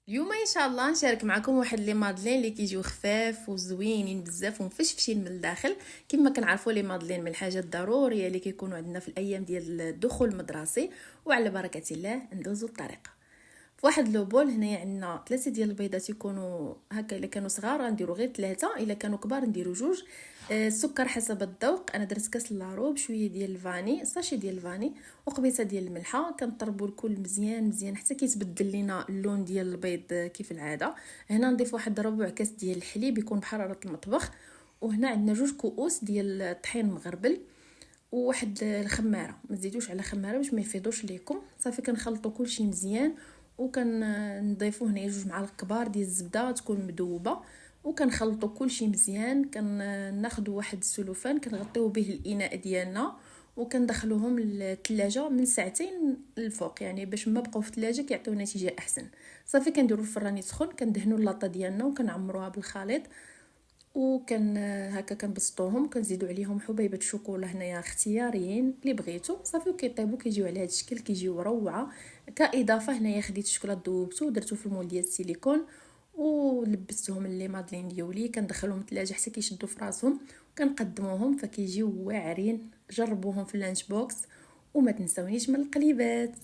اليوم ان شاء الله نشارك معكم واحد لي مادلين اللي كيجيو خفاف وزوينين بزاف ومفشفشين من الداخل. كما كنعرفوا لي مادلين من الحاجات الضروريه اللي كيكونوا عندنا في الايام ديال الدخول المدرسي. وعلى بركه الله ندوزو الطريقه. في واحد لو بول هنايا عندنا 3 ديال البيضات يكونوا هكا، الا كانوا صغار غنديروا غير 3، الا كانوا كبار نديروا 2. السكر حسب الذوق، انا درت كاس لاروب، شويه ديال الفاني، ساشي ديال الفاني، وقبيصه ديال الملحه. كنطربوا الكل مزيان مزيان حتى كيتبدل لينا اللون ديال البيض كيف العاده. هنا نضيف واحد ربع كاس ديال الحليب يكون بحراره المطبخ. وهنا عندنا 2 كؤوس ديال الطحين مغربل، وواحد الخماره، ما تزيدوش على خماره باش ما يفيضوش ليكم. صافي كنخلطوا كلشي مزيان، وكنضيفوا هنا 2 معالق كبار ديال الزبده تكون مذوبه، وكنخلطوا كلشي مزيان. كناخذوا واحد السلوفان كنغطيو به الاناء ديالنا، وكندخلوهم للثلاجه من 2 ساعة الفوق، يعني باش ما بقاو في الثلاجه كيعطيو نتيجه احسن. صافي كنديروا الفران يسخن، كندهنوا اللاطه ديالنا وكنعمروها بالخليط، وكان هكا كنبسطوهم، كنزيدوا عليهم حبيبه شوكولا هنايا اختياريين اللي بغيتو. صافي وكيطيبوا كيجيو على هذا الشكل، كيجيو روعه. كاضافه هنايا خديت الشوكولاته ذوبته ودرتو في المول ديال السيليكون، ولبستهم لي مادلين ديالي. كندخلهم الثلاجه حتى كيشدوا في راسهم، وكنقدموهم فكيجيو واعرين. جربوهم في اللانش بوكس، وما تنسونيش من القليبات.